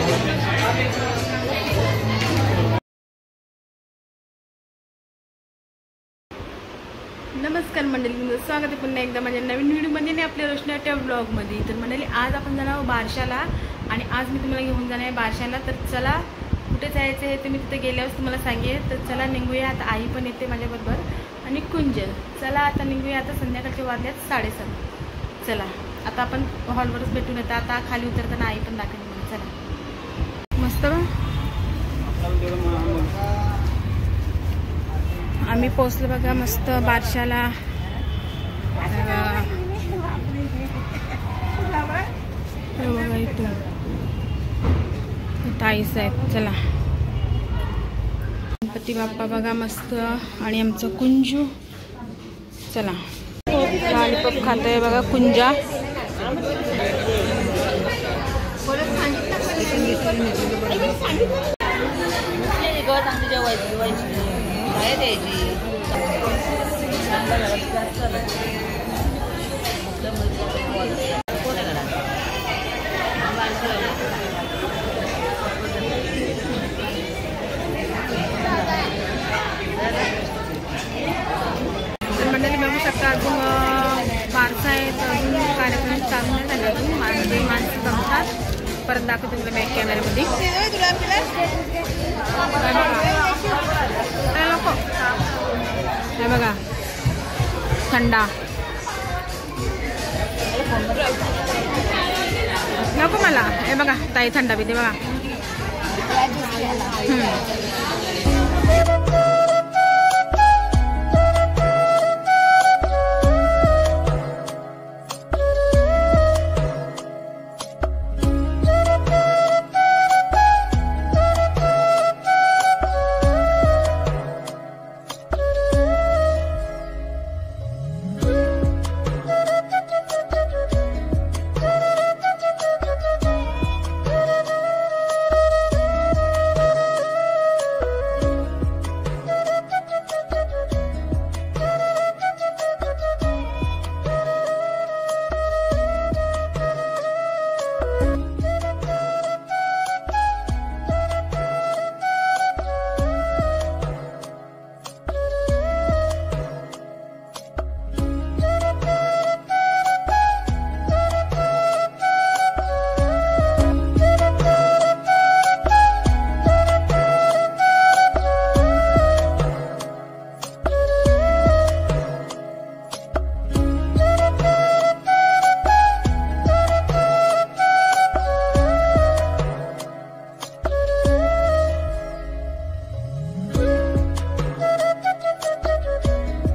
नमस्कार मंडळी, स्वागत आहे पुन्हा एकदा माझ्या नवीन व्हिडिओमध्ये आणि आपल्या रोशनाच्या ब्लॉगमध्ये। तर मंडळी आज आपण जाणार आहोत बारशाला आणि आज मी तुम्हाला घेऊन जाणार आहे बारशाला। तर चला कुठे जायचं आहे ते मी तिथे गेल्यावर तुम्हाला सांगेन। तर चला निघूया, आता आई पण येते माझ्याबरोबर आणि कुंजल। चला आता निघूया, आता संध्याकाळचे वाजल्यात 7:30। चला आता आपण हॉलवरच भेटून येतात, आता खाली उतरताना आई पण दाखवली मला। चला मस्त बा, आम्ही पोहोचलो बघा मस्त बारशाला। बघा इथून ताईस आहेत। चला गणपती बाप्पा बघा मस्त आणि आमचं कुंजू। चला लॉलीपॉप खातोय बघा कुंजा। मंडळी बघू शकता अजून बारसा आहे, तर अजून कार्यक्रम चालू नाही झाला अजून। माणसं जमतात, परत दाखवते तुला बॅक कॅमेऱ्यामध्ये। हे बघा थंडा नको मला। हे बघा ताई थंडा पिते बघा।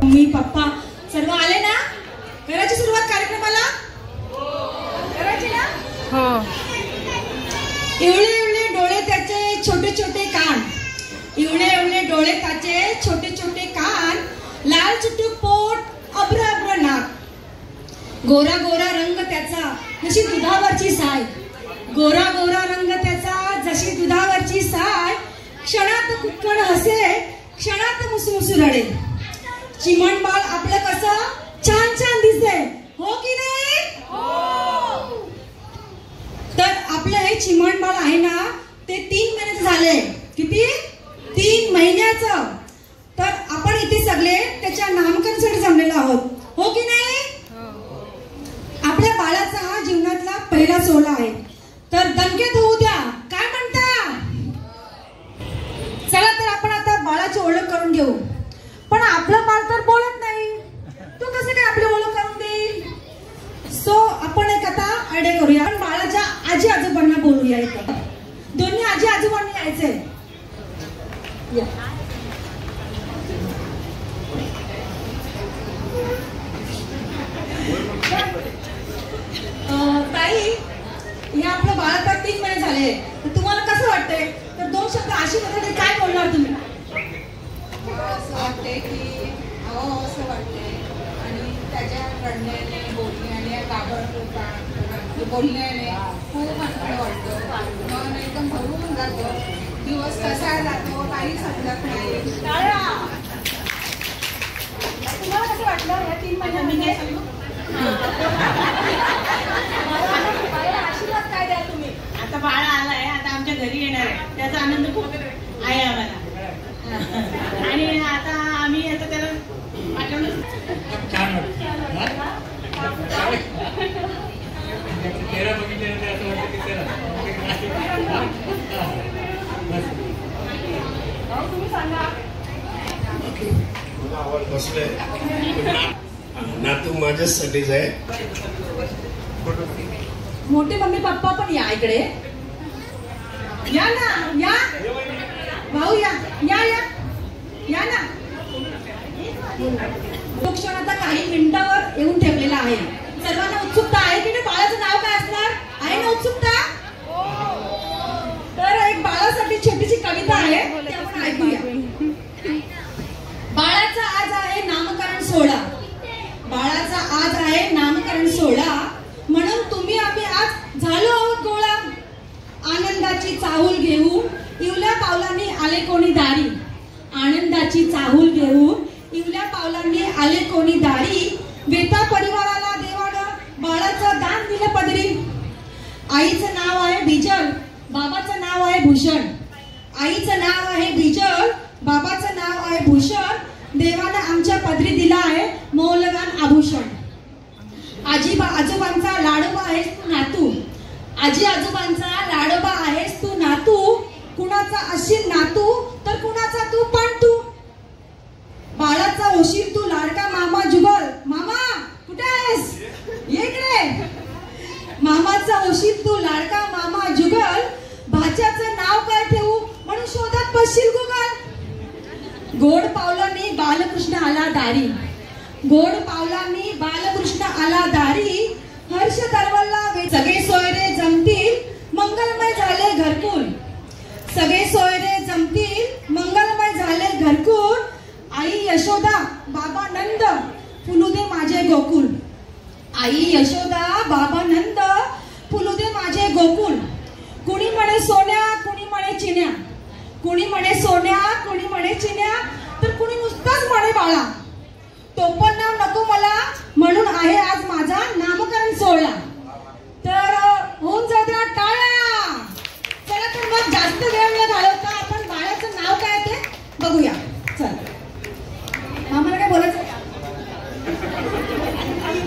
मम्मी पप्पा सर्व आले ना? करायची सुरुवात कार्यक्रमाला? करायची ना? हो। एवढे एवढे डोळे त्याचे छोटे छोटे कान, एवढे एवढे डोळे त्याचे छोटे छोटे कान, लाल चुटूक पोट, अब्र अब्र नाक, गोरा गोरा रंग त्याचा जशी दुधावरची साय, गोरा गोरा रंग त्याचा जशी दुधावरची साय, क्षणात कुटकण हसे, क्षणात मुसमुसू रडे। चिमण बाळ आपलं कसं छान छान दिसते, हो की नाही? हो। तर आपलं हे चिमण बाळ आहे ना, ते 3 महिन्याचं झाले। किती? 3 महिन्याचं। तर आपण इथे सगळे त्याच्या नामकरणासाठी जमलेलो आहोत, हो की नाही? आपल्या बाळाचा हा जीवनातला पहिला सोहळा आहे, तर दणक्यात होऊ द्या। काय म्हणता? चला तर आपण आता बाळाची ओळख करून घेऊ। पण आपलं बाळ तर बोलत नाही, तो कसं काय आपली ओळख करून देईल? सो आपण एक आता आयडिया करूया, आपण बाळाच्या आजी आजोबांना बोलूया। इथं दोन्ही आजी आजोबांनी यायचंय। ताई, हे आपलं बाळ आता 3 महिने झाले, तर तुम्हाला कसं वाटतंय? तर 2 शब्द आशीर्वादाने काय बोलणार तुम्ही? असं वाटते की असं वाटते, आणि त्याच्या रडण्याने बोलण्याने बोलण्याने खूप आनंद वाटतो, मन एकदम भरून जातो, दिवस कसा जातो काही समजत नाही। तुम्हाला कसं वाटलं या 3 महिन्यांमध्ये? आशीर्वाद काय द्या तुम्ही? आता बाळ आलाय, आता आमच्या घरी येणार आहे त्याचा आनंद खूप आहे आम्हाला. आणि आता आम्ही आता त्याला पाठवलं. छान चेहरा बघितल्यानंतर असं वाटतं की चला तुम्ही सांगा. बसले नातू माझ्यासाठीच आहे. मोठे मम्मी पप्पा पण या इकडे. या ना, या भाऊ, या या या या ना. क्षण आता काही मिनिटावर येऊन ठेवलेला आहे. सर्वांना उत्सुकता आहे की नाही? बाळाचं नाव काय असणार आहे ना? उत्सुकता. तर एक बाळासाठी छोटीशी कविता आहे ती आपण ऐकूया. बाळाचा आज आहे नामकरण सोहळा. बाळाचा आज आहे नामकरण सोहळा. म्हणून तुम्ही आम्ही आज झालो आहोत गोळा. आनंदाची चाहूल घेऊन इवल्या पावलांनी आले कोणी दारी. आनंदाची चाहूल घेऊन इवल्या पावलांनी आले कोणी दारी. वेता परिवाराला देवानं बाळाचं दान दिलं पदरी. आईचं नाव आहे बिजल, बाबाचं नाव आहे भूषण. आईचं नाव आहे बिजल, बाबाचं नाव आहे भूषण. देवानं आमच्या पदरी दिला आहे मौल्यवान आभूषण. आजोबांचा लाडोबा आहेस तू नातू. आजी आजोबांचा लाडोबा आहेस तू नातू. कुणाचा असशील नातू तर कुणाचा तू पण तू. बाळाचा होशील तू लाडका मामा जुगल. मामा कुठे आहेस? ये इकडे. मामाचा होशील तू लाडका मामा जुगल. भाच्याचं नाव काय ठेवू म्हणून शोधत बसशील गुगल. गोड पावलांनी बालकृष्ण आला दारी. गोड पावलांनी बालकृष्ण आला दारी. हर्ष दरवळला सगळे सोयरे जमतील मंगलमय झाले घरकुल. सगळे सोयरे जमतील मंगलमय झाले घरकुल. आई यशोदा बाबा नंद फुलू दे माझे गोकुल. आई यशोदा बाबा नंद फुलू दे माझे गोकुल. कुणी म्हणे सोन्या कुणी म्हणे चिन्या. कुणी म्हणे सोन्या कुणी म्हणे चिन्या तर कुणी नुसताच म्हणे बाळा. टोपण नाव नको मला म्हणून आहे आज माझा नामकरण सोहळा. तर होऊन जाऊ द्या टाळ्या. चला तर मग जास्त वेळ न घालवता आपण बाळाचं नाव काय ते बघूया. चला आम्हाला काय बोलायचं.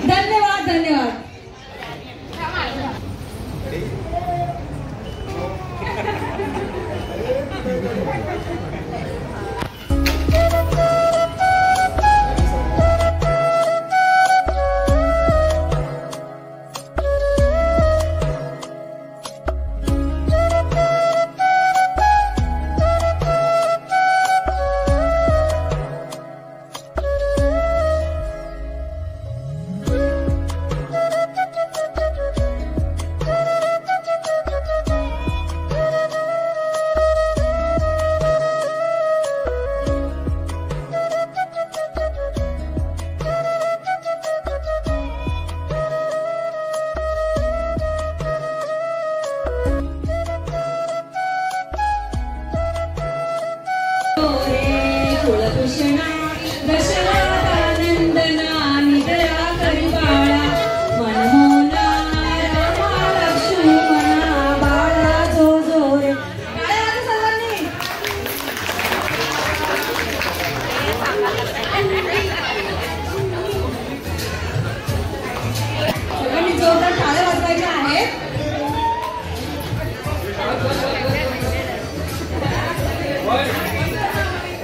धन्यवाद धन्यवाद.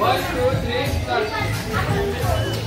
One, two, three, start.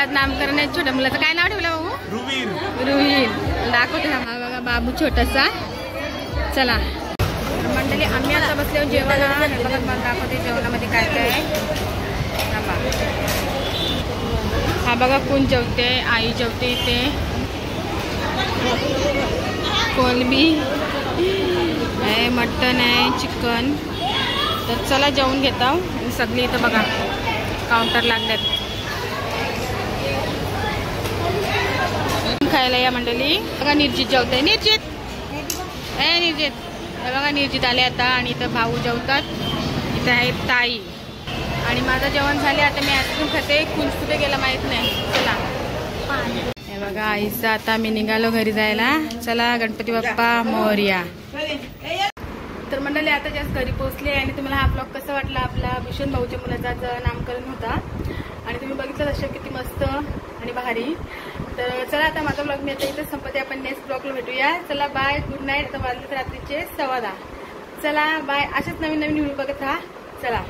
आज नामकरण आहे छोट्या मुलाचं. काय नाव ठेवलं बाबू? रुहील. दाखवते हा बघा बाबू छोटासा. चला मंडळी आम्ही आता बसल्यावर जेवण दाखवते जेवणामध्ये काय काय आहे. हा बघा कोण जेवते, आई जेवते इथे, कोलबी आहे, मटन आहे, चिकन. तर चला जेवून घेता. सगळी इथं बघा काउंटर लागल्यात खायला या मंडळी. बघा निर्जित जेवते. निर्जित हे बघा निर्जित आले आता. आणि इथं भाऊ जेवतात. इथं आहे ताई. आणि माझं जेवण झाले. आता मी आईस्क्रीम खाते. कुंज कुठे गेला माहित नाही. चला हे बघा आईचं. आता मी निघालो घरी जायला. चला गणपती बाप्पा मोरया. तर मंडळी आता जास्त घरी पोहोचले. आणि तुम्हाला हा ब्लॉग कसा वाटला? आपला भूषण भाऊच्या मुलाचा नामकरण होता आणि तुम्ही बघितलं असेल किती मस्त आणि भारी. तर चला आता माझा ब्लॉग मी आता इथं संपते. आपण नेक्स्ट ब्लॉगला भेटूया. चला बाय, गुड नाईट. आता वाजले रात्रीचे 10:15. चला बाय. अशाच नवीन नवीन व्हिडिओ बघत राहा. चला.